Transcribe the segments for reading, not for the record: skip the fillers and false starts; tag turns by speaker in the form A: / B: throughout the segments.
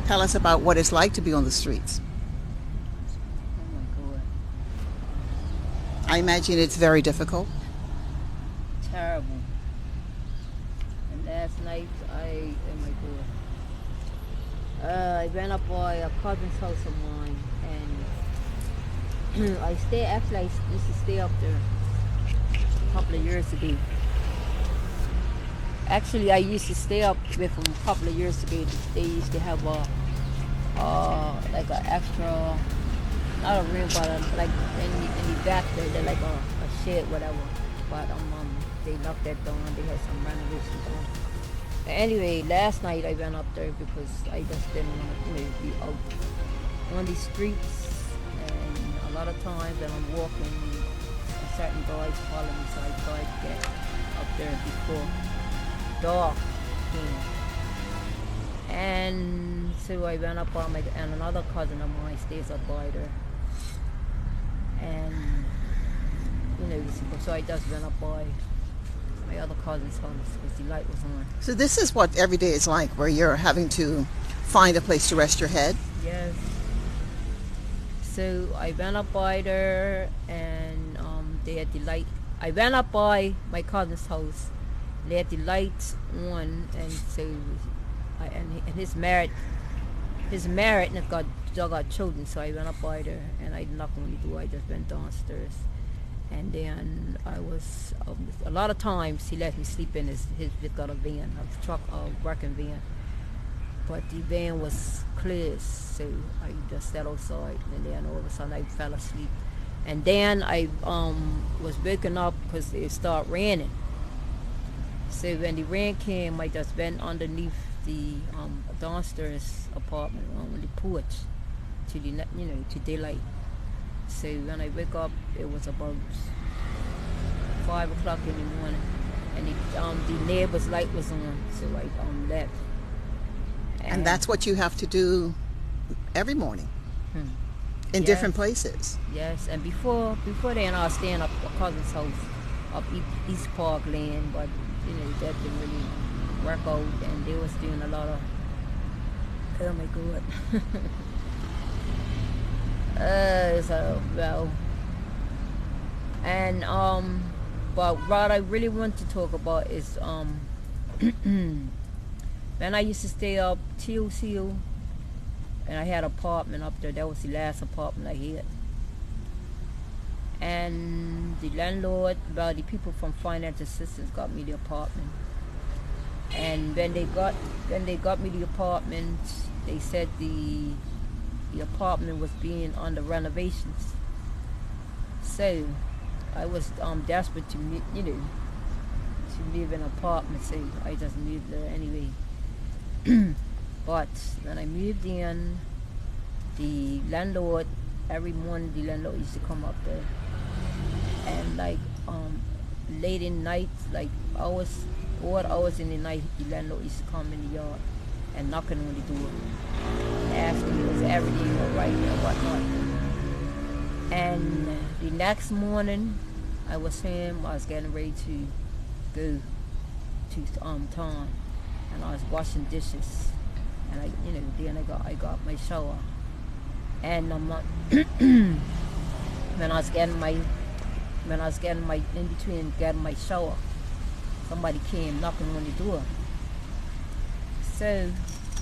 A: Tell us about what it's like to be on the streets.
B: Oh my God.
A: I imagine it's very difficult.
B: Terrible. And last night, oh my God. I went up by a cousin's house of mine, and I used to stay up there a couple of years ago. Actually, I used to stay up with them a couple of years ago. They used to have like an extra, not a room, but like in the back there, they're like a shed, whatever. But they knocked that down. They had some renovations on. Anyway, last night I went up there because I just didn't want to be out on the streets. And a lot of times when I'm walking, certain guys follow me, so I try to get up there before dark. And so I went up on and another cousin of mine stays up by there. And so I just went up by my other cousin's house because the light was on.
A: So this is what every day is like, where you're having to find a place to rest your head.
B: Yes. So I went up by there, and they had the light. I went up by my cousin's house. They had the lights on, and so and he's married. He's married and got children. So I went up by there, and I knocked on the door. I just went downstairs. And then I was, a lot of times he let me sleep in he's got a van, a truck, a working van. But the van was clear, so I just sat outside, and then all of a sudden I fell asleep. And then I was waking up because it started raining. So when the rain came, I just went underneath the downstairs apartment on the porch to to daylight. So when I wake up, it was about 5 o'clock in the morning, and the neighbor's light was on, so I left.
A: And that's what you have to do every morning in different places.
B: Yes, and before then I was staying up a cousin's house up East Park Lane, but that didn't really work out, and they was doing a lot of, oh my God. But what I really want to talk about is when I used to stay up TOCO, and I had an apartment up there. That was the last apartment I had. And the landlord, well, the people from finance assistance got me the apartment. And when they got me the apartment, they said the apartment was being under renovations. So I was desperate to live in an apartment, so I just moved there anyway. But when I moved in, the landlord, every morning the landlord used to come up there, and like late in night, like odd hours in the night, the landlord used to come in the yard and knocking on the door and asking me was everything all right and whatnot. And the next morning, I was getting ready to go to town, and I was washing dishes, and then I got my shower, and when I was getting my in between getting my shower, somebody came knocking on the door. So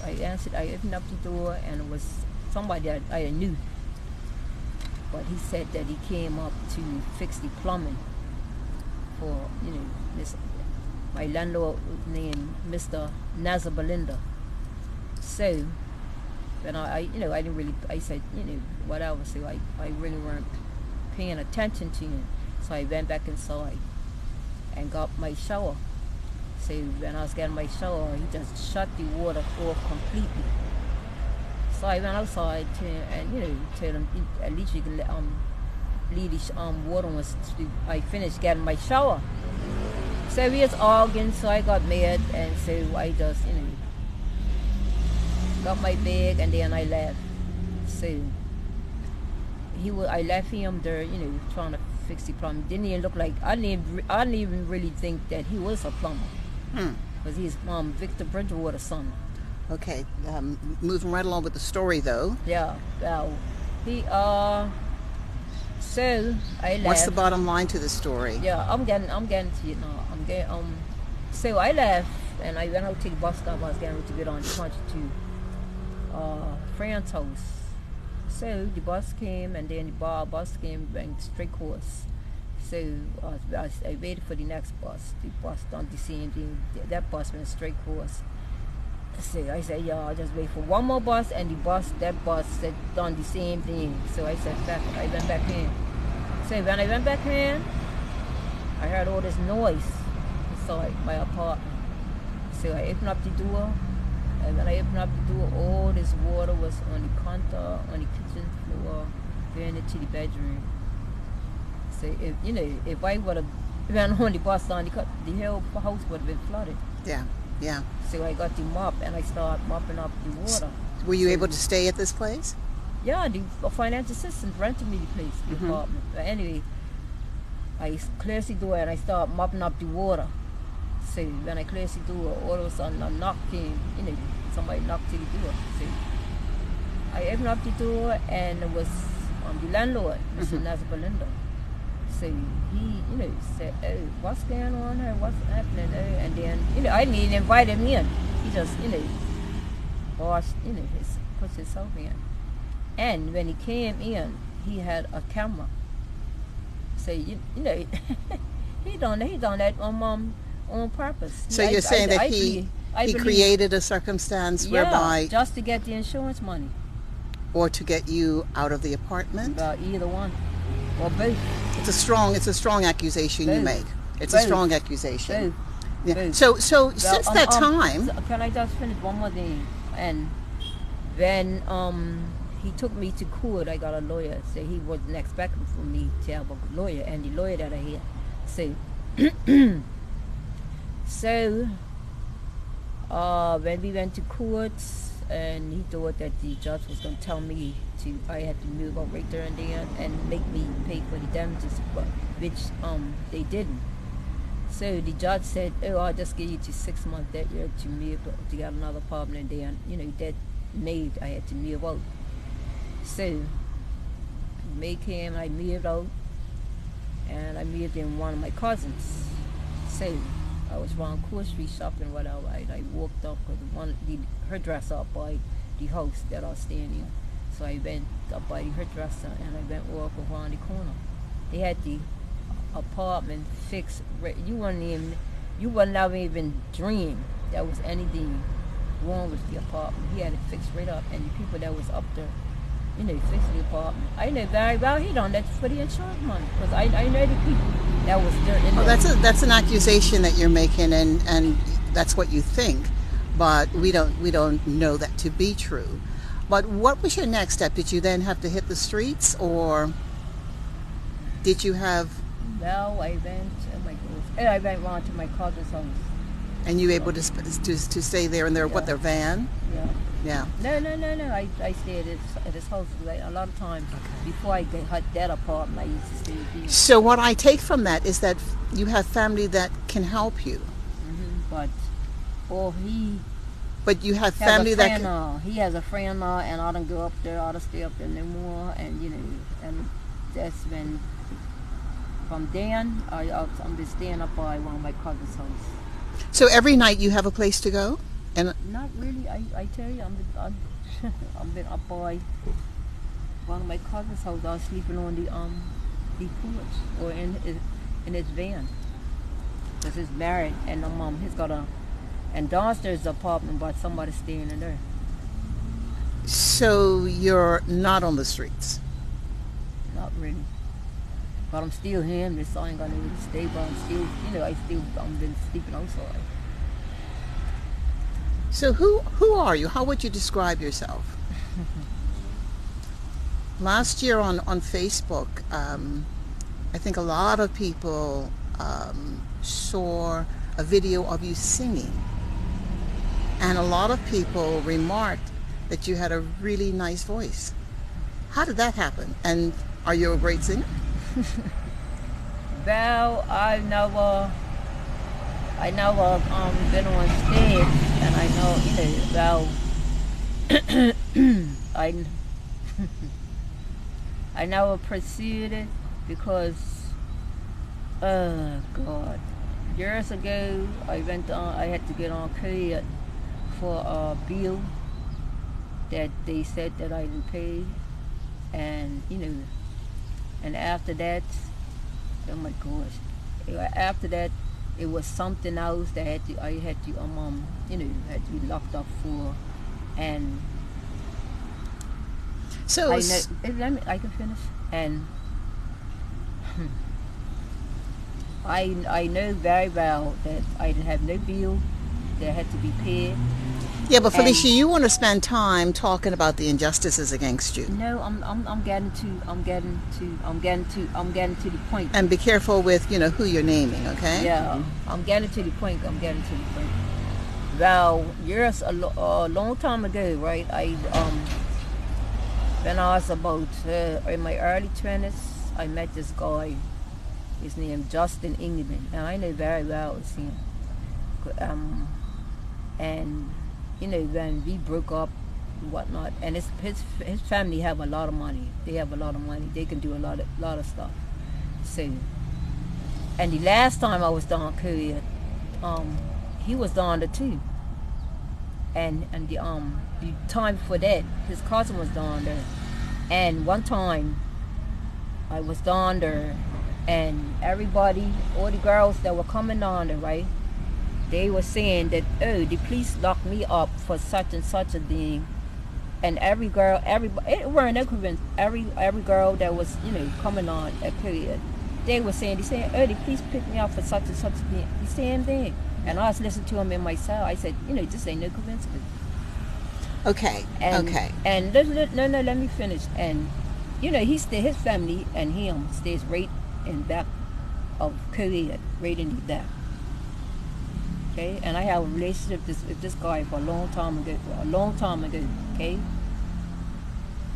B: I opened up the door, and it was somebody I knew. But he said that he came up to fix the plumbing for, my landlord named Mr. Nazabalinda. So when I didn't really, I said, whatever, so I really weren't paying attention to him. So I went back inside and got my shower. So when I was getting my shower, he just shut the water off completely. So I went outside and tell him at least you can leave the water on. I finished getting my shower. So we was arguing, so I got mad, and so I just got my bag, and then I left. So I left him there, trying to fix the plumbing. Didn't even look like I didn't even really think that he was a plumber, because he's Victor Bridgewater's son.
A: Okay, moving right along with the story though.
B: Yeah, well, he, so I left.
A: What's the bottom line to the story?
B: Yeah, I'm getting to it now. So I left and I went out to the bus stop. I was getting ready to get on the country to friend's house. So the bus came, and then the bus came, went straight course. So I waited for the next bus. The bus done the same thing. That bus went straight course. So I said, yeah, I'll just wait for one more bus, and that bus said done the same thing. So I said, I went back in. So when I went back in, I heard all this noise inside my apartment. So I opened up the door, and when I opened up the door, all this water was on the counter, on the kitchen floor, going into the bedroom. So if I would have went on the bus down, the whole house would have been flooded.
A: Yeah, yeah.
B: So I got the mop and I started mopping up the water.
A: Were you able to stay at this place?
B: Yeah, the financial assistant rented me the place, the apartment. But anyway, I closed the door and I started mopping up the water. So when I closed the door, all of a sudden a knock came, somebody knocked to the door. So I opened up the door and it was the landlord, Mr. Nazabalindo. So he, said, oh, what's going on here? What's happening? Oh, and then, I didn't even invite him in. He just, washed, put himself in. And when he came in, he had a camera. So, he done that on purpose.
A: So you're saying that he created a circumstance whereby...
B: just to get the insurance money.
A: Or to get you out of the apartment?
B: Either one. Or both.
A: It's a strong accusation
B: both.
A: You make. It's
B: both.
A: A strong accusation.
B: Both.
A: Yeah.
B: Both.
A: So since that time...
B: Can I just finish one more thing? And when he took me to court, I got a lawyer. So he wasn't expecting for me to have a lawyer. And the lawyer that I had. So when we went to court, and he thought that the judge was going to tell me I had to move out right there and then and make me pay for the damages, which they didn't. So the judge said, oh, I'll just give you to 6 months that year to move to get another apartment, and then that made I had to move out. So May came, I moved out, and I moved in one of my cousins. So I was around Court Street shopping, whatever. I walked up with her dresser up by the house that I was staying in. So I went up by the hairdresser and I went walk around the corner. They had the apartment fixed. You wouldn't never even dream there was anything wrong with the apartment. He had it fixed right up, and the people that was up there, fixed the apartment. I know very well he done that for the insurance money, because I know the people that was there.
A: Well, that's an accusation that you're making, and that's what you think, but we don't know that to be true. But what was your next step? Did you then have to hit the streets, or did you have...
B: Well, I went, I went around to my cousin's house.
A: And you were able to stay there in their van?
B: Yeah.
A: Yeah.
B: No. I stayed at his house a lot of times. Okay. Before I got that apartment, I used to stay there.
A: So what I take from that is that you have family that can help you. But you have family that can...
B: He has a friend now, and I don't go up there. I don't stay up there no more. And and that's when, from then, I'm just staying up by one of my cousin's house.
A: So every night you have a place to go? And
B: not really. I tell you, I'm been up by one of my cousin's house. I was sleeping on the porch or in his van. Because he's married, and he's got and downstairs apartment, but somebody's staying in there.
A: So you're not on the streets?
B: Not really. But I'm still homeless, so I ain't gonna really stay, but I'm still, I'm been sleeping outside.
A: So who are you? How would you describe yourself? Last year on Facebook, I think a lot of people saw a video of you singing. And a lot of people remarked that you had a really nice voice. How did that happen? And are you a great singer?
B: Well, I never been on stage And I know, well, I, I never pursued it because, God, years ago I had to get on credit for a bill that they said that I didn't pay, and and after that, oh my gosh, after that it was something else that I had to had to be locked up for, and
A: So,
B: I can finish. And I know very well that I didn't have no bill that had to be paid.
A: yeah, but
B: And
A: Felicia, you want to spend time talking about the injustices against you.
B: no, I'm getting to the point.
A: And be careful with, who you're naming, okay?
B: Yeah, I'm getting to the point. Well, years a long time ago, right? When I was about in my early 20s, I met this guy. His name Justin England, and I know very well it's him. And when we broke up and whatnot, and his family have a lot of money. They have a lot of money. They can do a lot of stuff. So, and the last time I was down Korea, he was down there too. And the time for that, his cousin was down there. And one time, I was down there, and everybody, all the girls that were coming down there, right? They were saying that, oh, the police locked me up for such and such a thing. And every girl, it weren't no convinced. Every girl that was, coming on at period, they saying, oh, the police picked me up for such and such a thing. The same thing. And I was listening to him in my cell. I said, this ain't no coincidence.
A: Okay. Okay.
B: And let me finish. And his family and him stays right in back of Korea, right in the back. Okay, and I have a relationship with this guy for a long time ago. Okay,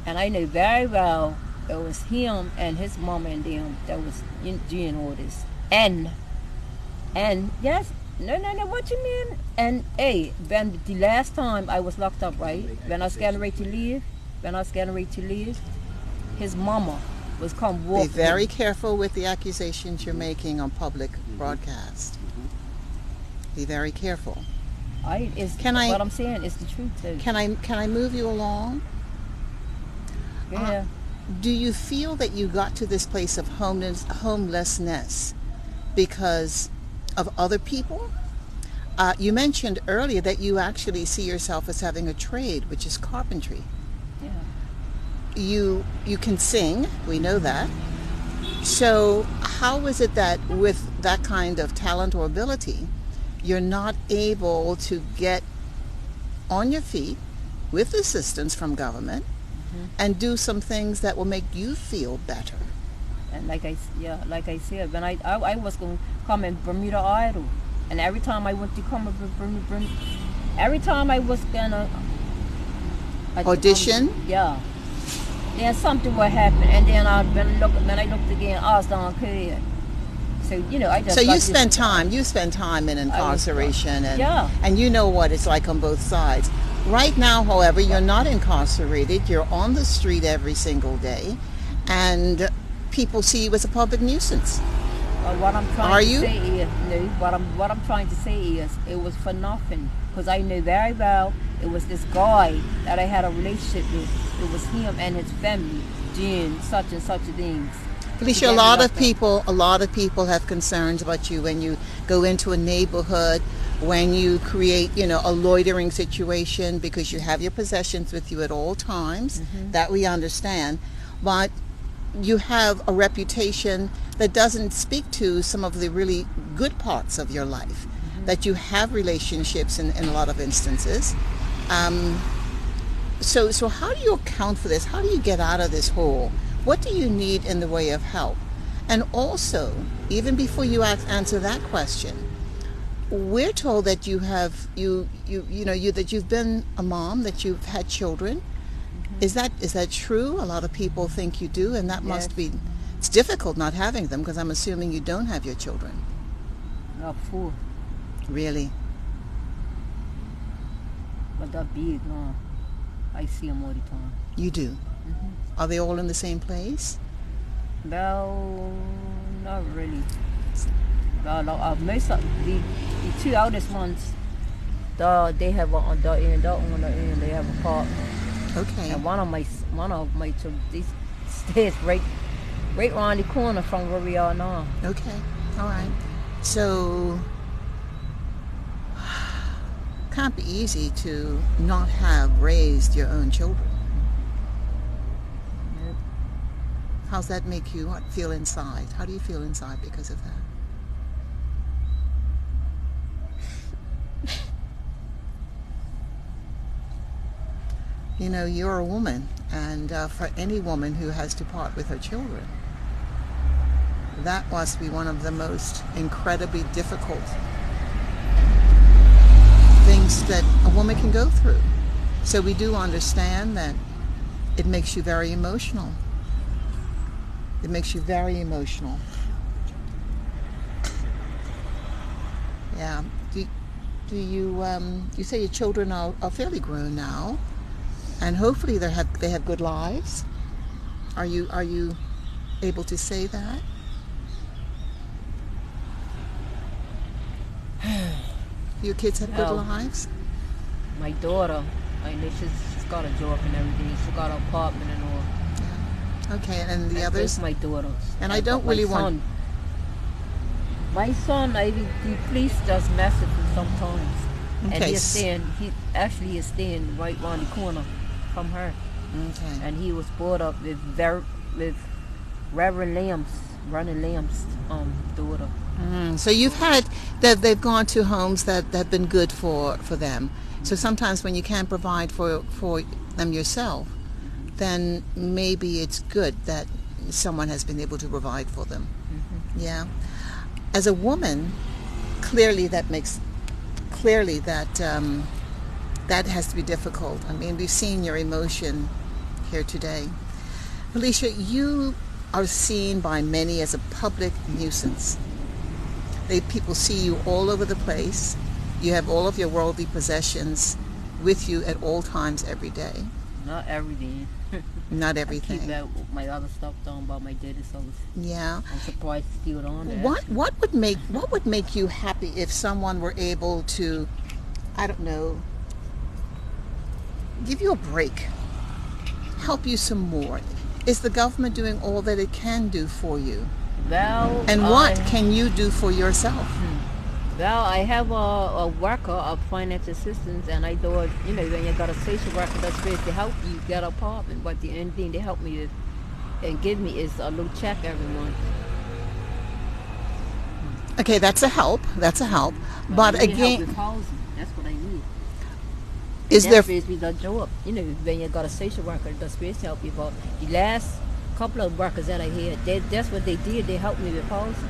B: and I know very well it was him and his mama and them that was doing all this. And yes. No, what you mean? And hey, when the last time I was locked up, right? When I was getting ready to leave, his mama was come walk.
A: Be very careful with the accusations you're making on public broadcast. Be very careful.
B: What I'm saying is the truth too.
A: Can I move you along?
B: Yeah.
A: Do you feel that you got to this place of homelessness because of other people? You mentioned earlier that you actually see yourself as having a trade, which is carpentry.
B: Yeah.
A: You can sing, we know that. So how is it that with that kind of talent or ability, you're not able to get on your feet with assistance from government and do some things that will make you feel better?
B: And like I said, when I was going to come in Bermuda Idol, and every time I went to come in Bermuda, every time I was gonna
A: audition,
B: then something would happen, and then when I looked again, I was down here. So I just.
A: So you spend time in incarceration, and you know what it's like on both sides. Right now, however, you're not incarcerated. You're on the street every single day, and people see you as a public nuisance.
B: What I'm trying to say is it was for nothing, because I knew very well it was this guy that I had a relationship with. It was him and his family doing such and such things.
A: Felicia, a lot of people have concerns about you when you go into a neighborhood, when you create, a loitering situation, because you have your possessions with you at all times. That we understand, but you have a reputation that doesn't speak to some of the really good parts of your life, that you have relationships in a lot of instances. So how do you account for this? How do you get out of this hole? What do you need in the way of help? And also, even before you answer that question, we're told that that you've been a mom, that you've had children. Is that true? A lot of people think you do, and that must be. It's difficult not having them, because I'm assuming you don't have your children.
B: Not 4.
A: Really?
B: but they're big, no. I see them all the time.
A: You do?
B: Mm-hmm.
A: Are they all in the same place?
B: Well, not really. Well, most of the two oldest ones, they have on the end, they have a park.
A: Okay.
B: And one of my two, they stays right around the corner from where we are now.
A: Okay. All right. So, can't be easy to not have raised your own children.
B: Yep.
A: How's that make you feel inside? How do you feel inside because of that? You know, you're a woman, and for any woman who has to part with her children, that must be one of the most incredibly difficult things that a woman can go through. So we do understand that it makes you very emotional. It makes you very emotional. Yeah. Do you you say your children are fairly grown now, and hopefully they have good lives? Are you able to say that? Your kids have good lives?
B: My daughter, I know she's got a job and everything. She's got an apartment and all.
A: Yeah. Okay, and the others?
B: My daughters.
A: And I don't really want...
B: My son, the police just mess with him sometimes.
A: Okay.
B: And he actually is staying right around the corner from her.
A: Okay.
B: And he was brought up with Reverend Ronnie Lamb's daughter.
A: So you've had that they've gone to homes that have been good for them. So sometimes when you can't provide for them yourself, then maybe it's good that someone has been able to provide for them.
B: Mm-hmm.
A: Yeah. As a woman, clearly that that has to be difficult. I mean, we've seen your emotion here today. Felicia, you are seen by many as a public nuisance. People see you all over the place. You have all of your worldly possessions with you at all times every day.
B: Not everything.
A: Not everything.
B: I keep my other stuff down by my daddy's house.
A: Yeah.
B: I'm surprised it's still on there.
A: What would make you happy if someone were able to, I don't know, give you a break, help you some more? Is the government doing all that it can do for you?
B: Well,
A: and what can you do for yourself?
B: Well, I have a worker, a finance assistant, and I do it, when you got a social worker that's supposed to help you get an apartment, but the only thing they help me with and give me is a little check every month.
A: Okay, that's a help. But
B: I need
A: again,
B: help with housing. That's what I need.
A: Is there
B: supposed to be the job? When you got a social worker that's supposed to help you. But the last couple of workers that I had, that's what they did. They helped me with housing.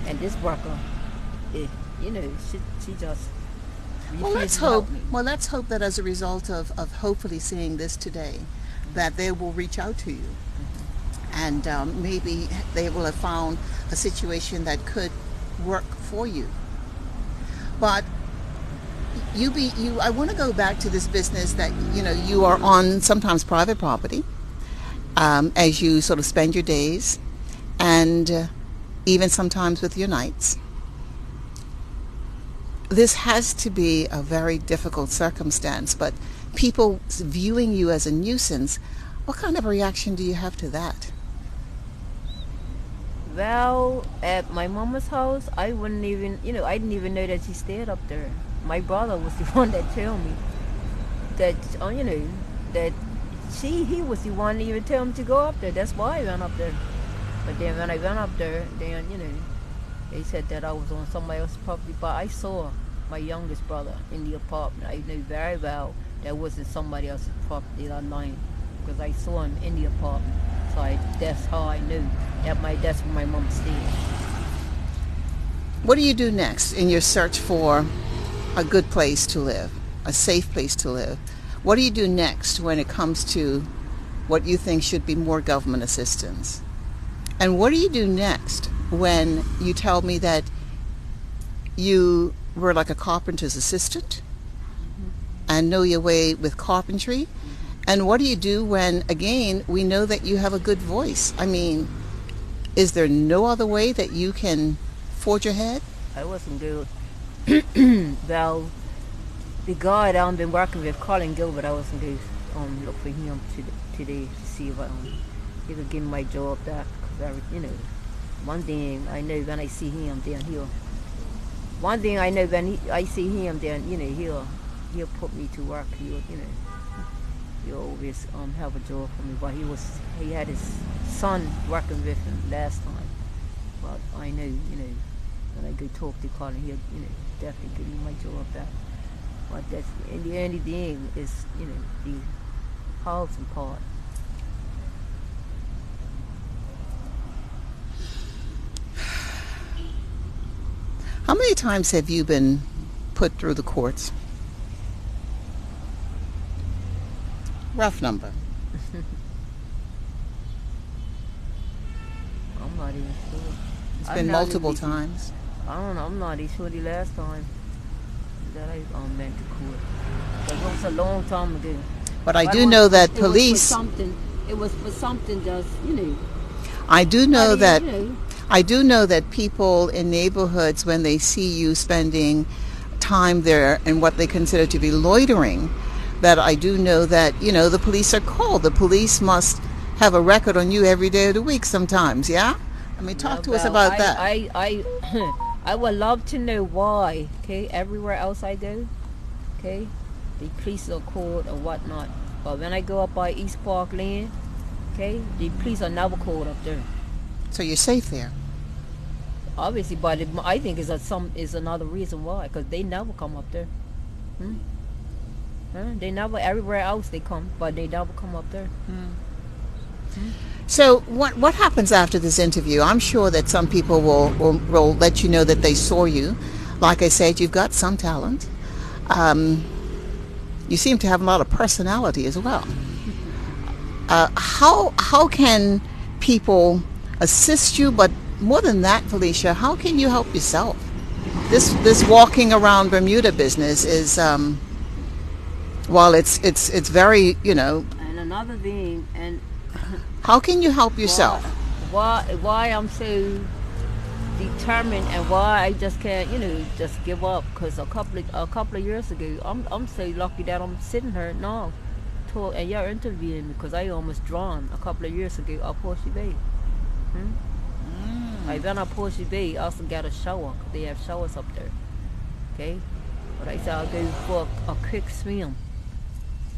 B: And this worker, she just refused to help me.
A: Well, let's hope that as a result of hopefully seeing this today, that they will reach out to you, and maybe they will have found a situation that could work for you. But I want to go back to this business that you are on sometimes private property, as you sort of spend your days, and even sometimes with your nights. This has to be a very difficult circumstance, but people viewing you as a nuisance, what kind of a reaction do you have to that?
B: Well, at my mama's house, I wouldn't even, I didn't even know that she stayed up there. My brother was the one that told me that, that he was the one that even told me to go up there. That's why I went up there. But then when I went up there, then, they said that I was on somebody else's property. But I saw my youngest brother in the apartment. I knew very well that wasn't somebody else's property or mine, because I saw him in the apartment. So that's how I knew that's where my mom stayed.
A: What do you do next in your search for a good place to live, a safe place to live? What do you do next when it comes to what you think should be more government assistance? And what do you do next when you tell me that you were like a carpenter's assistant, and know your way with carpentry? And what do you do when, again, we know that you have a good voice? I mean, is there no other way that you can forge ahead?
B: I wasn't good. Well, the guy that I've been working with, Colin Gilbert, I wasn't good. Look for him today to see if he could give me my job back. Cause one thing I know when I see him, then one thing I know when I see him, then he'll put me to work. He'll always have a job for me. But he had his son working with him last time. But I know when I go talk to Colin, he'll definitely give me my job back. But that's in the only thing is the housing part.
A: How many times have you been put through the courts? Rough number.
B: I'm not even sure.
A: It's been multiple times.
B: I don't know. I'm not even sure the last time that I went to court. It was a long time ago.
A: But I do know that
B: police. It was for something just
A: I do know that. I do know that people in neighborhoods, when they see you spending time there and what they consider to be loitering, that I do know that, the police are called. The police must have a record on you every day of the week sometimes, yeah? I mean, talk to us about that.
B: I would love to know why, okay, everywhere else I go, okay, the police are called or whatnot. But when I go up by East Park Lane, okay, the police are never called up there.
A: So you're safe there?
B: Obviously, but I think is another reason why, because they never come up there. They never, everywhere else they come, but they never come up there.
A: So what happens after this interview? I'm sure that some people will let you know that they saw you. Like I said, you've got some talent. You seem to have a lot of personality as well. How can people assist you? But more than that, Felicia, how can you help yourself? This walking around Bermuda business is, while it's very,
B: And another thing, and
A: how can you help yourself?
B: Why I'm so determined and why I just can't, just give up? Because a couple of years ago, I'm so lucky that I'm sitting here now, and you're interviewing me, because I almost drowned a couple of years ago up Horseshoe Bay. I went up Horseshoe Bay. I also got a shower. They have showers up there. Okay, but I said I'll go for a quick swim.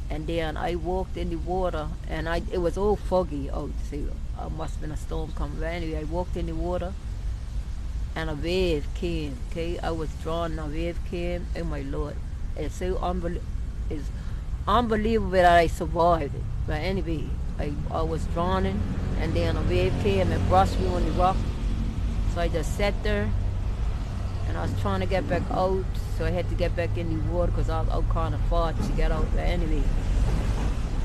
B: And then I walked in the water, and it was all foggy out, so must have been a storm coming. But anyway, I walked in the water, and a wave came, okay? I was drawn, and a wave came, oh my Lord. It's so unbelievable that I survived it. But anyway, I was drowning, and then a wave came and brushed me on the rock. So I just sat there, and I was trying to get back out, so I had to get back in the water because I was kind of far to get out. But anyway,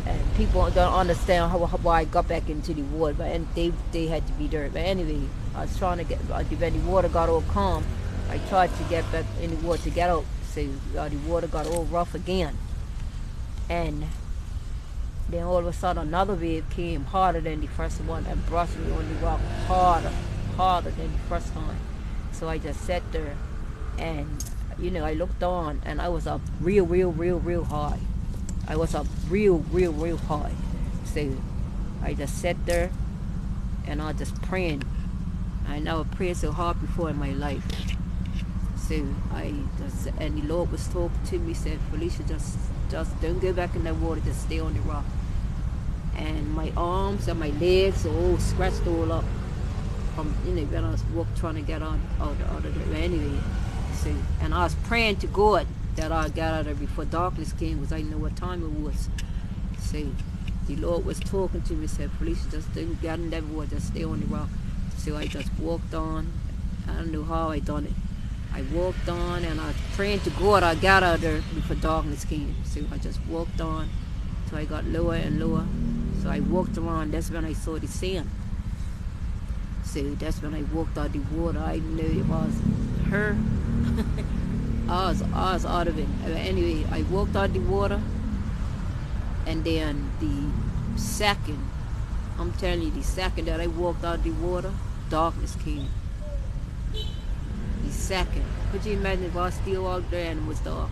B: and people don't understand why I got back into the water, but they had to be there. But anyway, I was trying to when the water got all calm, I tried to get back in the water to get out. So the water got all rough again, and then all of a sudden another wave came harder than the first one and brushed me on the rock harder than the first time. So I just sat there, and I looked on, and I was up real high. I was up real high. So I just sat there, and I just praying. I never prayed so hard before in my life. So and the Lord was talking to me, said, Felicia, just don't go back in that water, just stay on the rock. And my arms and my legs are all scratched all up from when I was trying to get out of there. Anyway, so, and I was praying to God that I got out of there before darkness came, because I didn't know what time it was. So the Lord was talking to me, said, Felicia, just don't get in that water, just stay on the rock. So I just walked on. I don't know how I done it. I walked on, and I was praying to God I got out of there before darkness came. So I just walked on till I got lower and lower. So I walked around. That's when I saw the sand. So that's when I walked out the water. I knew it was her. I was out of it. Anyway, I walked out the water, and then the second, I'm telling you, the second that I walked out the water, darkness came. The second. Could you imagine if I was still out there and it was dark?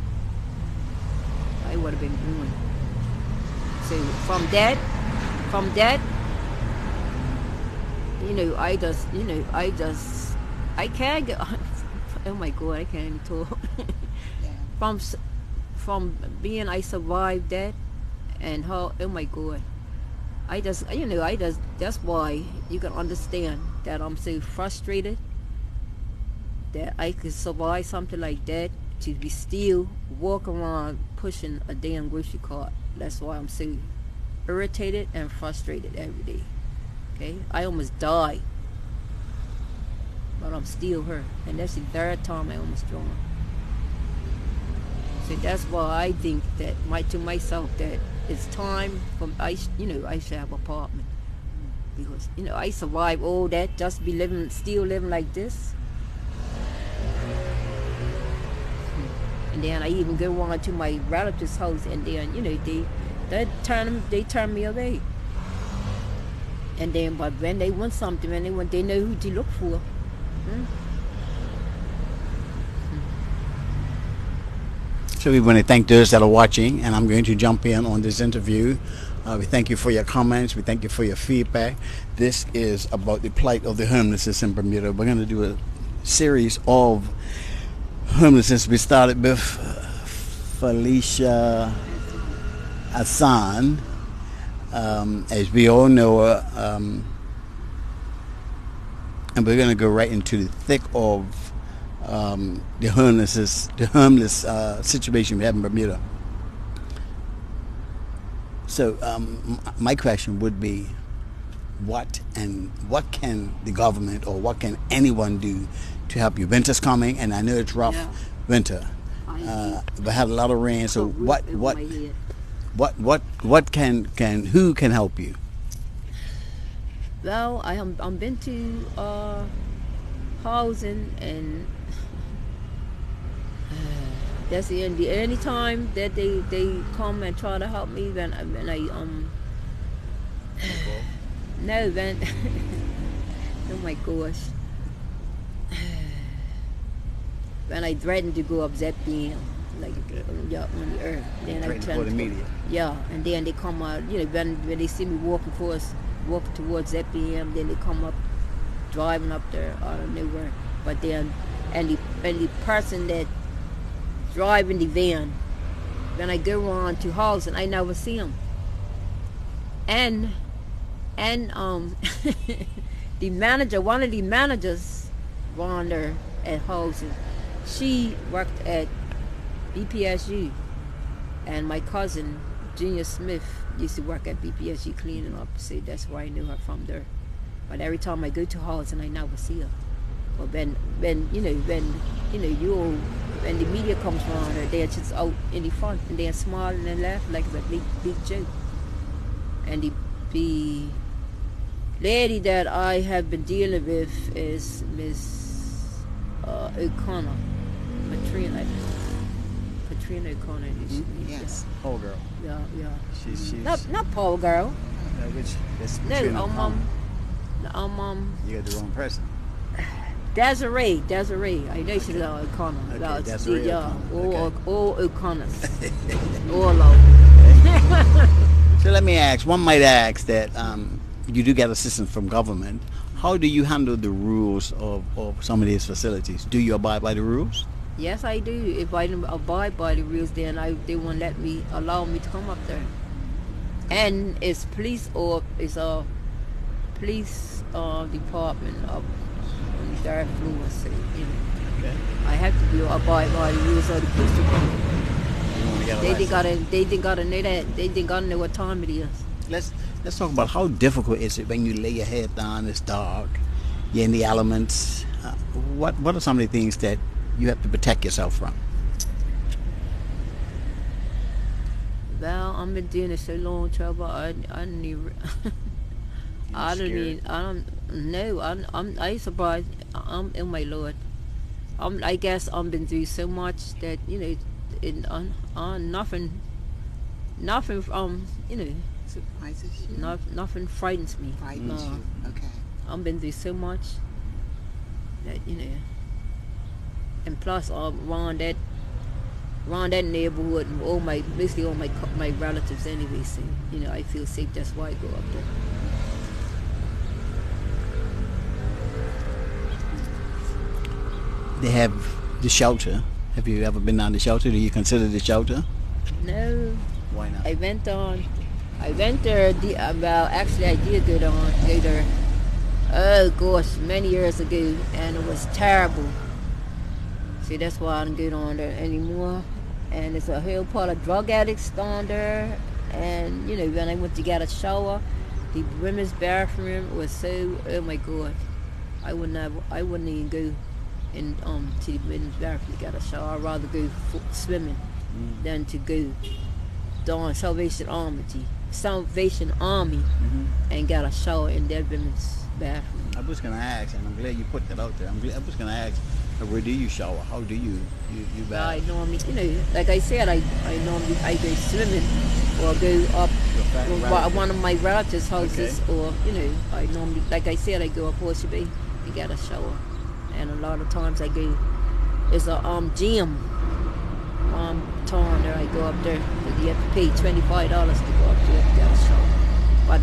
B: I would have been ruined. So from that, I can't get, oh my God, I can't even talk.
A: Yeah.
B: From being, I survived that, and how, oh my God, that's why you can understand that I'm so frustrated that I could survive something like that, to be still walk around pushing a damn grocery cart. That's why I'm so irritated and frustrated every day. Okay, I almost died, but I'm still here, and that's the third time I almost drowned. So that's why I think that to myself that it's time for I should have an apartment, because I survived all that just to be still living like this. And then I even go on to my relative's house, and then they turn me away. And then, but when they want something, they know who to look for.
C: So we want to thank those that are watching, and I'm going to jump in on this interview. We thank you for your comments. We thank you for your feedback. This is about the plight of the homelessness in Bermuda. We're going to do a series of homelessness. We started with Felicia Hassan. As we all know her, and we're going to go right into the thick of the homeless situation we have in Bermuda. So my question would be, what can the government, or what can anyone do to help you? Winter's coming, and I know it's rough.
B: Yeah.
C: Winter, but have a lot of rain. So what can who can help you?
B: Well, I'm been to housing, and that's the only time that they come and try to help me when I no, when oh my gosh, when I threatened to go up ZPM, like on the earth, then I
C: For the media.
B: Yeah, and then they come out, when they see me walking towards ZPM, then they come up, driving up there out of nowhere. But then, and the person that driving the van, when I go on to housing, I never see him. And the manager, one of the managers, around there at housing, she worked at BPSU, and my cousin Junior Smith used to work at BPSU cleaning up. So that's where I knew her from there. But every time I go to housing, I never see her. But when the media comes around her, they're just out in the front, and they're smiling and laughing like it's a big joke. And the lady that I have been dealing with is Miss O'Connor, Katrina O'Connor.
A: Yes.
C: Paul girl.
B: Yeah.
C: She's
B: Not Paul girl.
C: That's
B: No,
C: Katrina O'Connor. You got the wrong person.
B: Desiree. I know she's O'Connor.
C: Okay, Desiree O'Connor.
B: All O'Connors. All over.
C: So let me ask. One might ask that you do get assistance from government. How do you handle the rules of some of these facilities? Do you abide by the rules?
B: Yes, I do. If I don't abide by the rules, then they won't allow me to come up there. And it's police, or it's a police department up on the third floor. So
C: Okay.
B: I have to abide by the rules of the police department.
C: You want to get a
B: They
C: license.
B: didn't gotta know that. They didn't gotta know what time it is.
C: Let's talk about how difficult is it when you lay your head down. It's dark. You're in the elements. What are some of the things that you have to protect yourself from?
B: Well, I've been doing it so long, trouble. I don't even. I don't know. I ain't surprised. I'm in my Lord. I guess I've been through so much that nothing,
A: Surprises you?
B: nothing frightens me.
A: Frightens you. Okay.
B: I've been through so much that and plus around that neighborhood, and basically all my relatives anyway. So I feel safe. That's why I go up there.
C: They have the shelter. Have you ever been down the shelter? Do you consider the shelter?
B: No,
C: Why not?
B: I went there. Well, actually, I did go there. Oh gosh, many years ago, and it was terrible. See, that's why I don't go on there anymore. And it's a whole part of drug addicts down there. And when I went to get a shower, the women's bathroom was so, oh my god, I wouldn't even go in to the women's bathroom to get a shower. I'd rather go swimming than to go down Salvation Army and get a shower in that women's bathroom.
C: I was going to ask, and I'm glad you put that out there. I was going to ask, where do you shower? How do you bath?
B: I normally, like I said, I normally go swimming or go up one of my relatives' houses,
C: Okay.
B: or I normally, like I said, I go up Horseshoe Bay to get a shower, and a lot of times I go. It's a gym. Town there, I go up there. But you have to pay $25 to go up there to get a shower. But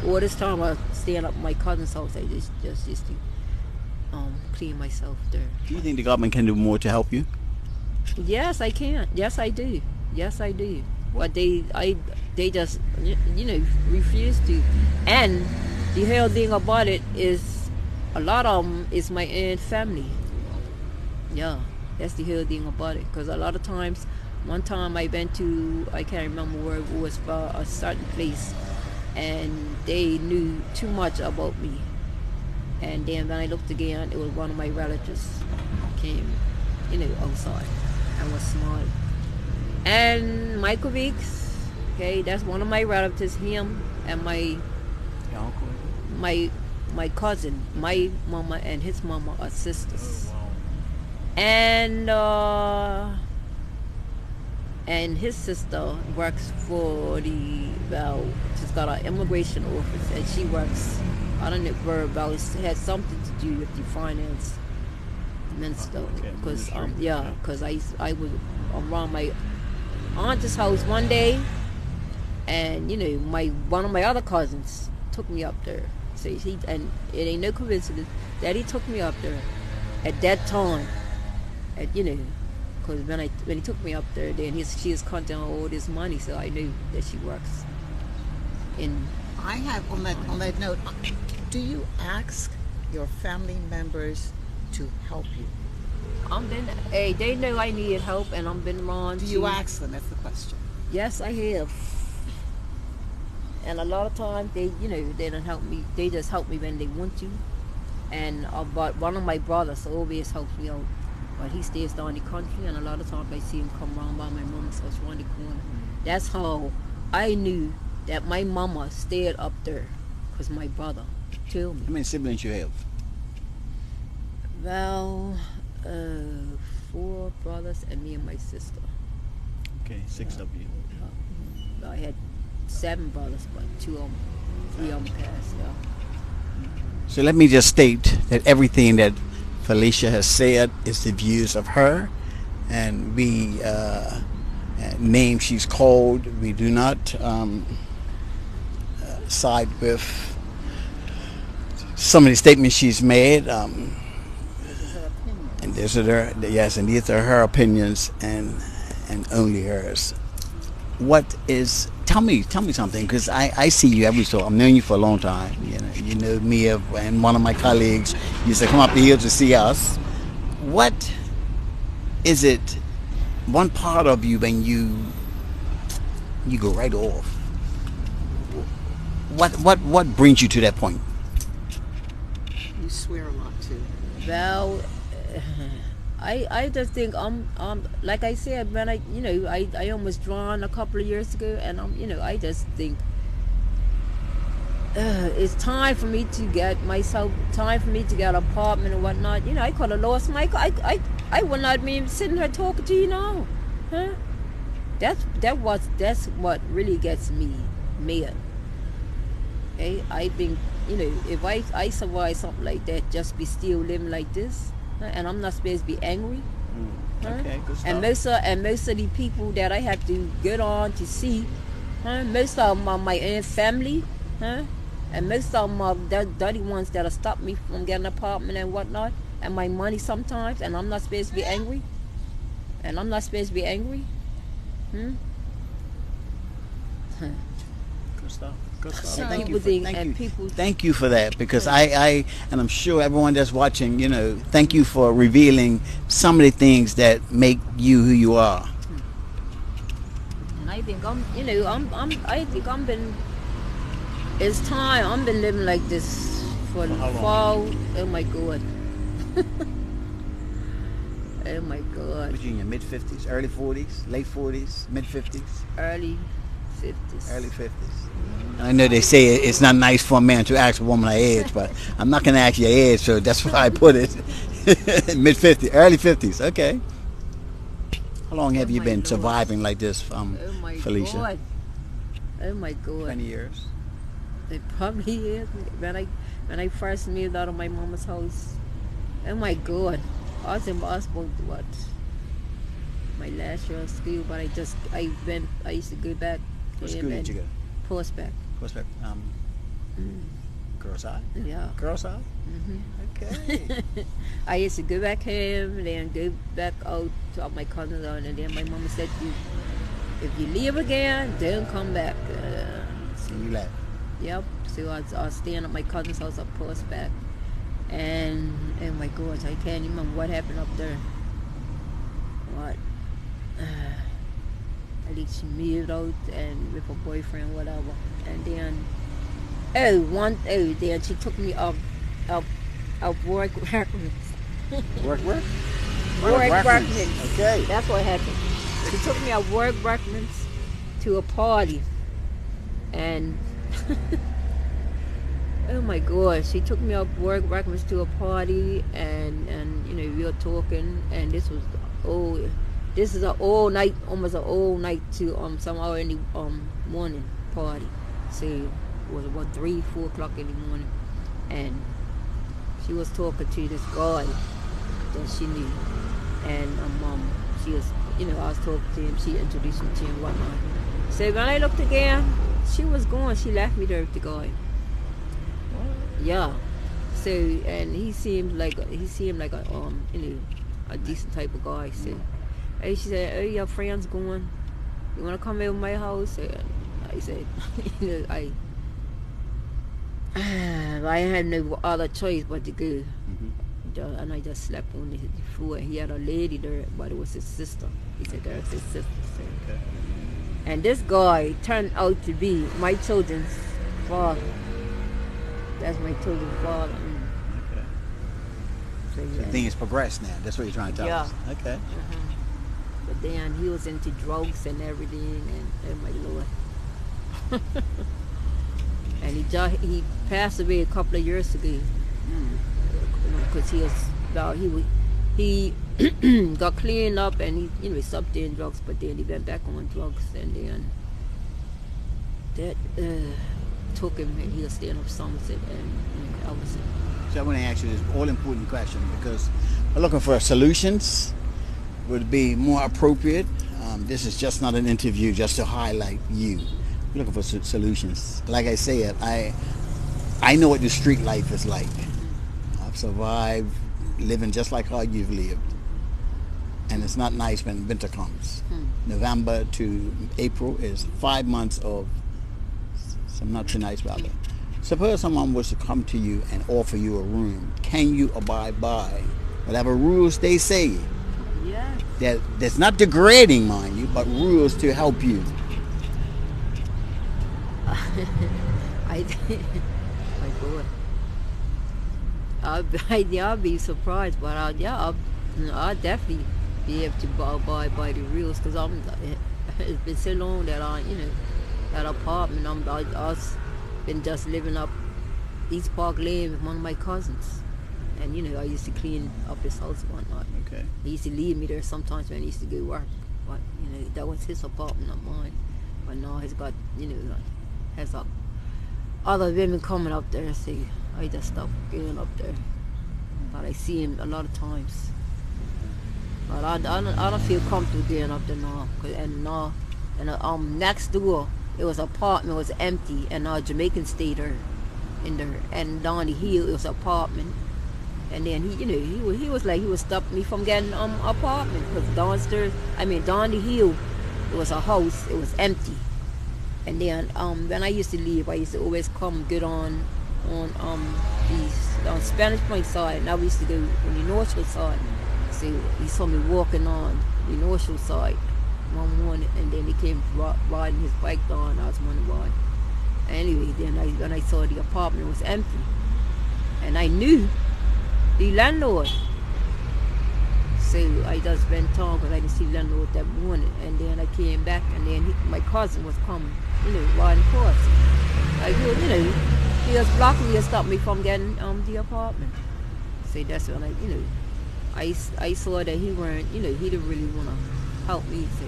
B: all this time I staying up at my cousin's house, I just used to clean myself there.
C: Do you think the government can do more to help you?
B: Yes, I can. Yes, I do. Yes, I do. But they just refuse to. And the whole thing about it is, a lot of them is my own family. Yeah, that's the whole thing about it. Because a lot of times, one time I went to, I can't remember where it was, but a certain place, and they knew too much about me. And then when I looked again, it was one of my relatives came, outside and was smiling. And Michael Weeks, okay, that's one of my relatives, him and my cousin, my mama and his mama are sisters. And his sister works for she's got an immigration office, and she works, I don't know where about, it has something to do with the finance minister. Because I was around my aunt's house one day, and one of my other cousins took me up there. So and it ain't no coincidence that he took me up there at that time. Because when he took me up there, then she is counting all this money, so I knew that she works in.
A: I have on that note. Do you ask your family members to help you?
B: They know I needed help, and I've been wrong.
A: Do you ask them? That's the question.
B: Yes, I have. And a lot of times they don't help me. They just help me when they want to. And but one of my brothers always helps me out. But he stays down the country, and a lot of times I see him come around by my mom's house around the corner. That's how I knew that my mama stayed up there, because my brother told me.
C: How many siblings you have?
B: Well, 4 brothers and me and my sister.
C: Okay, 6 of you.
B: I had 7 brothers, but 3 of them passed. Yeah.
C: So let me just state that everything that Felicia has said is the views of her, and we name she's called. We do not side with some of the statements she's made. And these are these are her opinions and only hers. Tell me something, because I see you every so. I've known you for a long time. You know me and one of my colleagues used to come up here to see us. What is it? One part of you when you go right off. What brings you to that point?
A: You swear a lot too.
B: Well, I just think like I said, when I almost drowned a couple of years ago, and I just think it's time for me to get myself, time for me to get an apartment and whatnot. I could have lost my, I would not be sitting here talking to you now, huh? That's what really gets me mad. Hey, I think, if I survive something like that, just be still living like this, huh? And I'm not supposed to be angry. Huh?
C: Okay, good stuff.
B: And most of the people that I have to get on to see, huh? Most of them are my own family, huh? And most of them are the dirty ones that'll stop me from getting an apartment and whatnot, and my money sometimes, and I'm not supposed to be angry. And I'm not supposed to be angry.
C: Good stuff. Good stuff.
B: So
C: Thank you. Thank you for that, because I and I'm sure everyone that's watching, thank you for revealing some of the things that make you who you are.
B: And I think it's time. I've been living like this for
C: how long?
B: fall. Oh my God. Oh my God.
C: Was you in your mid 50s, early 40s, late 40s, mid 50s?
B: Early 50s.
C: Early 50s. I know they say it's not nice for a man to ask a woman her age, but I'm not going to ask your age, so that's why I put it. Mid 50s, early 50s. Okay. How long have you been
B: Lord.
C: surviving like this,
B: Oh my
C: Felicia?
B: God. Oh my God.
C: 20 years.
B: It probably is. When I first moved out of my mama's house, oh my God, I was in Boston, what, my last year of school, but I used to go back.
C: What school did you go?
B: Postback.
C: Prospect, Girls High?
B: Yeah.
C: Girls High? Okay.
B: I used to go back home, then go back out to my cousins, and then my mama said, if you leave again, don't come back.
C: So you left.
B: Yep. So I was staying at my cousin's house up Postback. And oh my gosh, I can't even remember what happened up there. What? I think she moved out and with her boyfriend, whatever. And then, then she took me up work reference.
C: Work?
B: Work reference.
C: Okay.
B: That's what happened. She took me up work reference to a party. And oh my gosh, she took me up work reference to a party, and we were talking, and this is an all night, almost an all night to some hour in the morning party. So it was about 3-4 o'clock in the morning, and she was talking to this guy that she knew, and she was, I was talking to him. She introduced me to him, whatnot. So when I looked again, she was gone. She left me there with the guy. Yeah. So, and he seemed like a decent type of guy. So, and she said, "Oh, your friend's going. You want to come over my house?" And I said, I had no other choice but to go. And I just slept on the floor. He had a lady there, but it was his sister. He said, "That's his sister." So.
C: Okay.
B: And this guy turned out to be my children's father. That's my children's father.
C: Okay.
B: So,
C: So things progressed now. That's what you're trying to tell us. Okay.
B: But then he was into drugs and everything, and oh my Lord. And he passed away a couple of years ago. Because he got cleaned up, and he stopped doing drugs, but then he went back on drugs, and then that took him, and he was staying up Somerset, and I was.
C: So I want to ask you this all-important question, because we're looking for solutions. Would be more appropriate. This is just not an interview just to highlight you. We're looking for solutions. Like I said, I know what the street life is like. I've survived living just like how you've lived. And it's not nice when winter comes. November to April is 5 months of some not too nice weather. Suppose someone was to come to you and offer you a room. Can you abide by whatever rules they say?
B: Yeah.
C: That's not degrading, mind you, but rules to help you.
B: My God. I'll be surprised, but I'll definitely be able to abide by the rules, because it's been so long that that apartment, been just living up East Park Lane with one of my cousins. And, I used to clean up his house and whatnot.
C: Okay.
B: He used to leave me there sometimes when he used to go work. But, that was his apartment, not mine. But now he's got, has other women coming up there. So I just stopped going up there. But I see him a lot of times. But I don't feel comfortable going up there now. And next door, it was an apartment, it was empty. And Jamaican stayed there. And down the hill, it was an apartment. And then he was like, he would stop me from getting apartment, because down the hill, it was a house, it was empty. And then when I used to leave, I used to always come good on Spanish Point side, and I used to go on the North Shore side. So he saw me walking on the North Shore side one morning, and then he came riding his bike down, and I was wondering why. Anyway, then when I saw the apartment was empty, and I knew the landlord. So I just went on because I didn't see the landlord that morning. And then I came back, and then my cousin was coming, riding across. He was blocking me and stopped me from getting the apartment. So that's when I saw that he weren't, he didn't really want to help me. So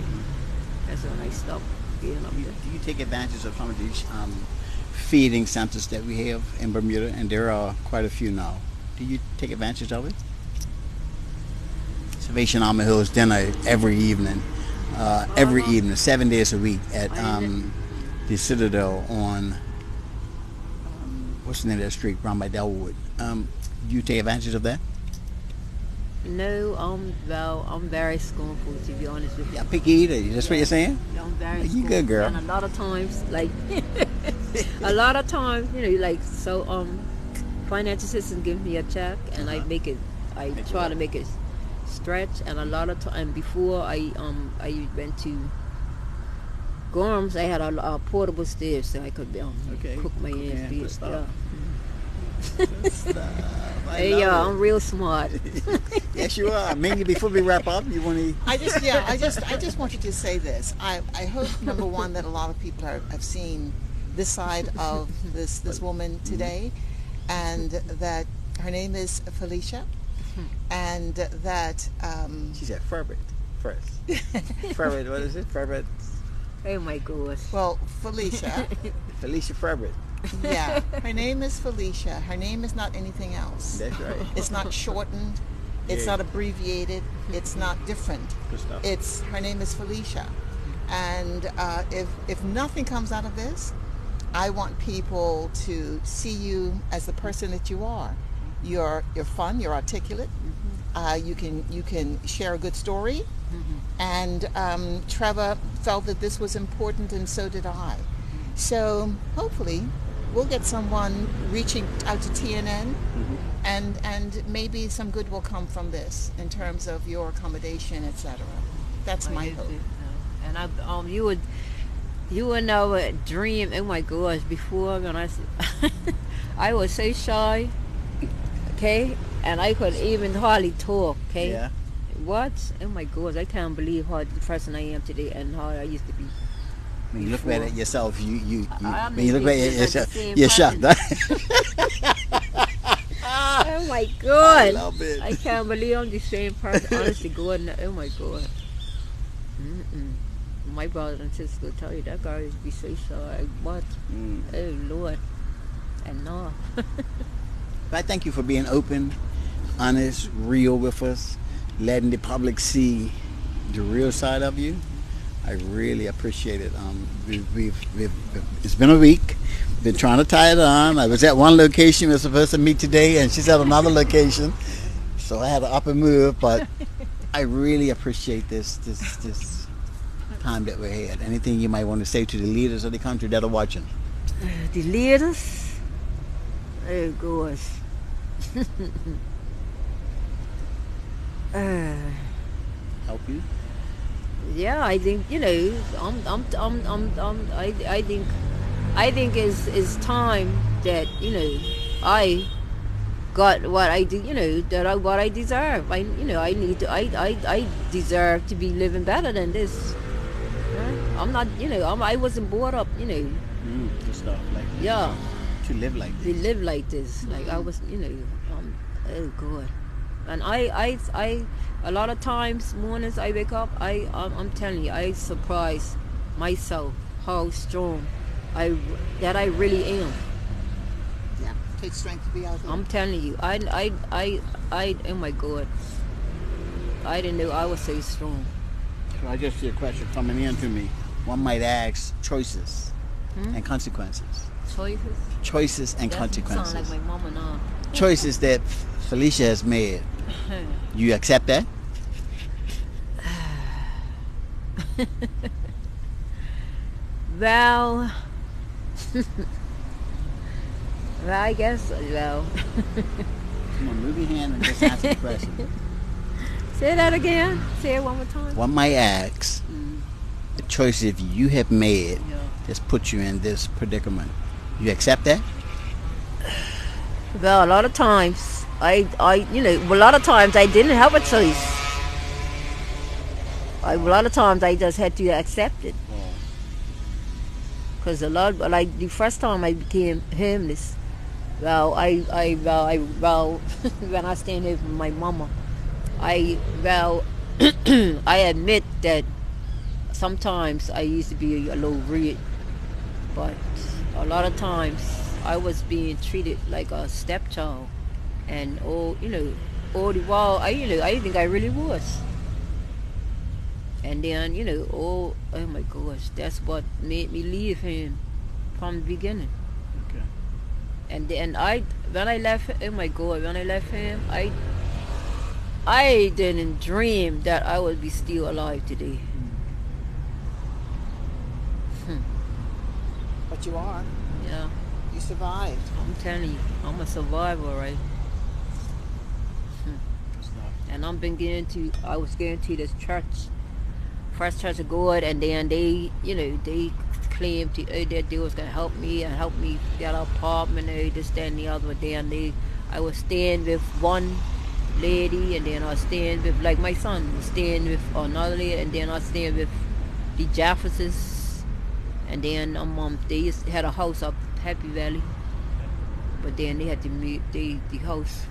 B: that's when I stopped getting up there.
C: Do you take advantage of some of these feeding centers that we have in Bermuda? And there are quite a few now. Do you take advantage of it? Salvation Army holds dinner every evening, 7 days a week at the Citadel on, what's the name of that street, around by Delwood. Do you take advantage of that?
B: No, I'm very scornful, to be honest with you.
C: Yeah, picky eater, that's what you're saying?
B: Yeah, I'm very
C: You
B: scornful.
C: good, girl.
B: And a lot of times, financial assistance gives me a check, and I try to make it stretch. And a lot of time before I went to Gorms, I had a portable stove, so I could cook my own stuff. Hey, I'm real smart.
C: Yes, you are. Mainly, before we wrap up, you want to?
A: I just want you to say this. I hope, number one, that a lot of people have seen this side of this woman today, and that her name is Felicia, and that
C: She said Ferbert first. Ferbert, what is it? Ferbert.
B: Oh my gosh.
A: Well, Felicia.
C: Felicia Ferbert.
A: Yeah, her name is Felicia. Her name is not anything else.
C: That's right.
A: It's not shortened. It's not abbreviated. It's not different.
C: Good stuff.
A: Her name is Felicia, and if nothing comes out of this, I want people to see you as the person that you are. You're fun. You're articulate. You can share a good story, and Trevor felt that this was important, and so did I. So hopefully, we'll get someone reaching out to TNN, and maybe some good will come from this in terms of your accommodation, etc. That's my hope.
B: And you would never dream. Oh my gosh! Before, when I was so shy, okay, and I could even hardly talk, okay.
C: Yeah.
B: What? Oh my gosh! I can't believe how the person I am today and how I used to be.
C: When you look at it yourself, when you
B: look
C: look at it yourself, you're shocked.
B: Oh my God!
C: I love it.
B: I can't believe I'm the same person. Honestly, God, oh my God. My brother and sister will tell you that girl used to be so shy. What? Oh Lord. And no.
C: But I thank you for being open, honest, real with us, letting the public see the real side of you. I really appreciate it. It's been a week. Been trying to tie it on. I was at one location. We were supposed to meet today, and she's at another location. So I had to up and move. But I really appreciate this time that we had. Anything you might want to say to the leaders of the country that are watching?
B: The leaders? Oh gosh.
C: Help you?
B: Yeah, I think I think it's time that I got what I do. What I deserve. I deserve to be living better than this. Right? I'm not, I wasn't brought up,
C: To stuff like this.
B: yeah,
C: To live like
B: to
C: this.
B: live like this. Like I was, oh God. And I, a lot of times mornings I wake up, I'm telling you, I surprise myself how strong that I really am.
A: Yeah, it takes strength to be out there.
B: I'm telling you, oh my God, I didn't know I was so strong.
C: So I just see a question coming in to me. One might ask choices and consequences.
B: Choices.
C: Choices and
B: That
C: consequences.
B: sound like my mama now.
C: Choices that Felicia has made. You accept that?
B: Well, well, I guess, well.
C: Come on, move your hand and just answer the question.
B: Say that again. Say it one more time.
C: One might ask the choices you have made
B: Yeah.
C: that's put you in this predicament. You accept that?
B: Well, a lot of times, a lot of times I didn't have a choice. A lot of times I just had to accept it. Because like the first time I became homeless, well, when I stayed here with my mama, I admit that sometimes I used to be a little rude, but a lot of times I was being treated like a stepchild, and all the while I didn't think I really was. And then oh my gosh, that's what made me leave him from the beginning.
C: Okay.
B: And then when I left, oh my God, when I left him, I didn't dream that I would be still alive today.
A: But you are.
B: Yeah,
A: You survived.
B: I'm telling you, I'm a survivor, right? And I was getting to this church, First Church of God, and then they claimed that they was gonna help me get an apartment, this, that, and the other. But then I was staying with one lady, and then I was staying with, like, my son was staying with another lady, and then I was staying with the Jeffersons, and then they had a house up Happy Valley, but then they had to move. The house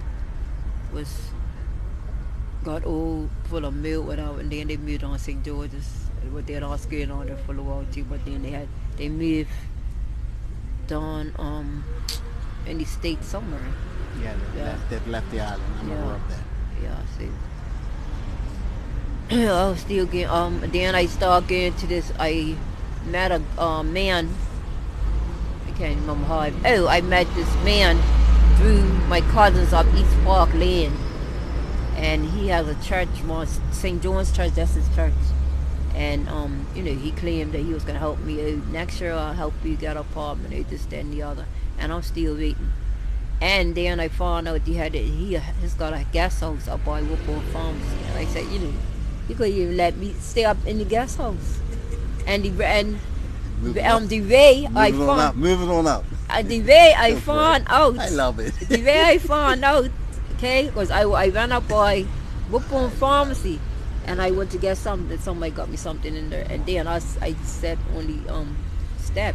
B: got all full of milk, whatever, and then they moved on St. George's. But then I was getting on there for a while too. But then they moved down in the States somewhere.
C: Yeah, they've left the island. I'm aware of that.
B: Yeah, I see. I was still getting then I started getting to this. I met a man. I can't remember how I met this man through my cousins up East Park Lane. And he has a church, St. John's Church, that's his church. And, he claimed that he was going to help me out. Next year I'll help you get an apartment, this, that, and the other. And I'm still waiting. And then I found out he's got a guest house up by Woodbourne Pharmacy. And I said, you couldn't even let me stay up in the guest house. And the way I found...
C: Moving on up.
B: The way I found out...
C: I love it.
B: The way I found out... Okay, because I went up by Woodbourne Pharmacy, and I went to get something. Somebody got me something in there, and then I said only step.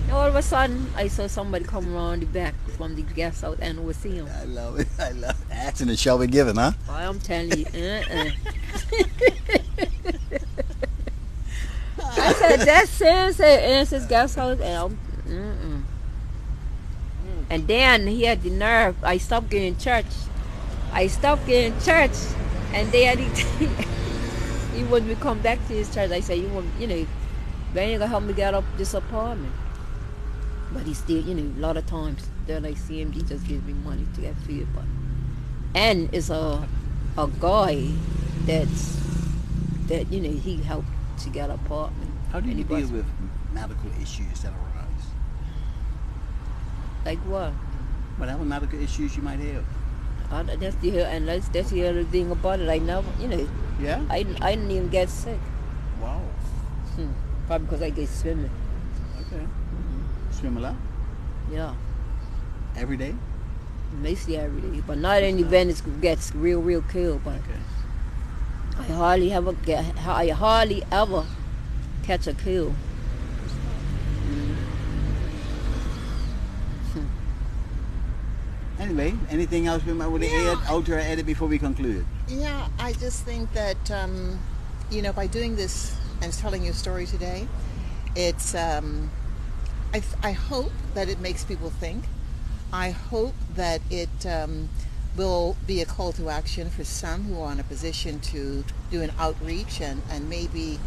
B: And all of a sudden, I saw somebody come around the back from the guest house, and was seeing him.
C: I love it. Asking it shall be given, huh?
B: Boy, I'm telling you. I said that's his guest house, and And then he had the nerve. I stopped getting church. And then he wanted me to come back to his church. I said, when you gonna help me get up this apartment? But he still, a lot of times then I see him, he just gives me money to get food. And it's a guy that he helped to get an apartment.
C: How do you deal with medical issues that arise?
B: Like what?
C: Whatever medical issues you might have.
B: That's the other thing about it. I never,
C: Yeah?
B: I didn't even get sick.
C: Wow.
B: Probably because I get swimming.
C: Okay. Swim a lot?
B: Yeah.
C: Every day?
B: Mostly every day. But not in the event it gets real cold. But
C: Okay.
B: I hardly ever catch or kill.
C: Anyway, anything else we might want to add, alter or edit before we conclude?
A: Yeah, I just think that, by doing this and telling your story today, it's, I hope that it makes people think. I hope that it will be a call to action for some who are in a position to do an outreach and maybe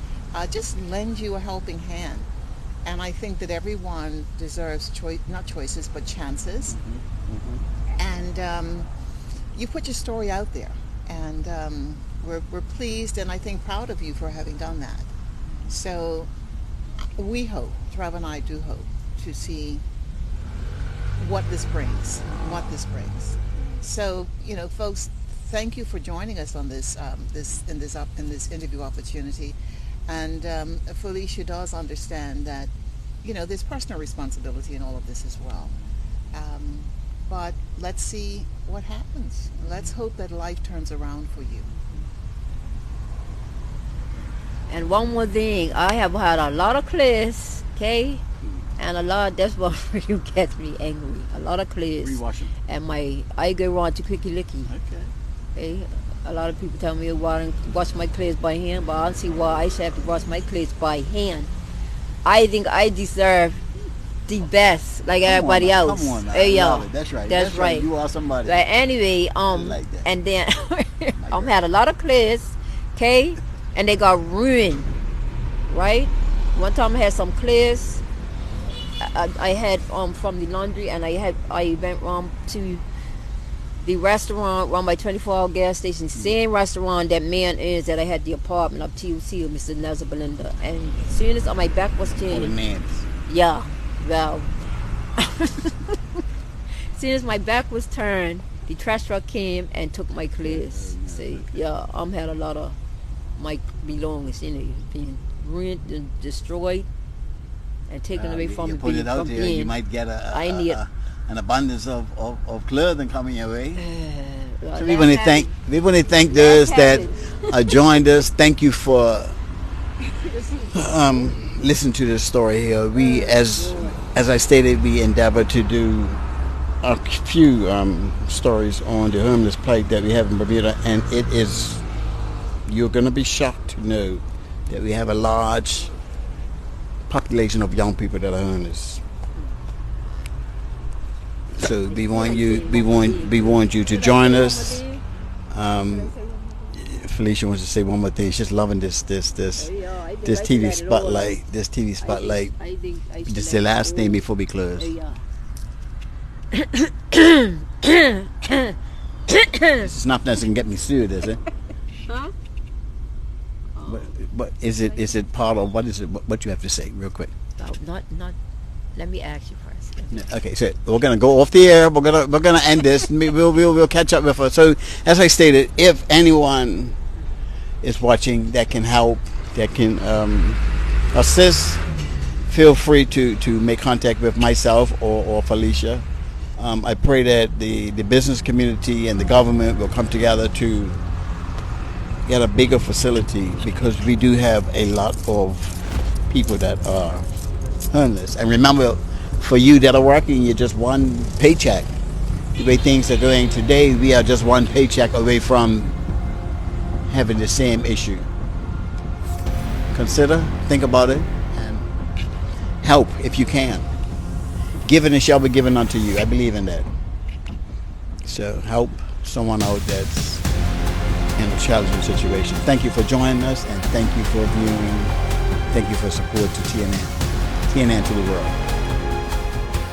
A: just lend you a helping hand. And I think that everyone deserves not choices, but chances. And you put your story out there, and we're pleased and I think proud of you for having done that. So we hope, Trav and I do hope, to see what this brings. So, folks, thank you for joining us on this interview opportunity. And Felicia does understand that, there's personal responsibility in all of this as well. But let's see what happens. Let's hope that life turns around for you.
B: And one more thing, I have had a lot of clears, okay? And that's what really gets me angry. A lot of clears.
C: Rewash them.
B: And I go around to Quickie Licky. Okay? A lot of people tell me to wash my clears by hand, but I don't see why I should have to wash my clears by hand. I think I deserve the best, like everybody else.
C: Come on,
B: hey, yo,
C: that's right.
B: That's right.
C: You are somebody.
B: But anyway,
C: like that.
B: and then had a lot of clears, okay, and they got ruined, right? One time I had some clears. I had from the laundry, and I went to the restaurant run by 24-hour gas station, same restaurant that man is that I had the apartment of TOC with Mr. Nezza Belinda. And as soon as my back was turned,
C: the names.
B: Yeah, well, as soon as my back was turned, the trash truck came and took my clears. See, yeah, had a lot of my belongings, being ruined and destroyed and taken away from me.
C: You put it out there, you might get an abundance of clothing coming your way. So we want to thank those that joined us. Thank you for listening to this story here. We, as I stated, we endeavor to do a few stories on the homeless plight that we have in Bermuda, and you're going to be shocked to know that we have a large population of young people that are homeless. So we want you to join us. Felicia wants to say one more thing. She's loving this TV spotlight. This TV spotlight. This is the last thing before we close. It's nothing that's gonna get me sued, is it?
B: Huh?
C: But is it part of what is it? What you have to say, real quick?
B: No, not. Let me ask you first.
C: Okay, so we're gonna go off the air. We're gonna end this. We'll catch up with her. So, as I stated, if anyone is watching that can help, that can assist, feel free to make contact with myself or Felicia. I pray that the business community and the government will come together to get a bigger facility, because we do have a lot of people that are homeless. And remember, for you that are working, you're just one paycheck. The way things are going today, we are just one paycheck away from having the same issue. Consider, think about it, and help if you can. Given and shall be given unto you. I believe in that. So help someone out that's in a challenging situation. Thank you for joining us, and thank you for viewing. Thank you for support to TNN to the world.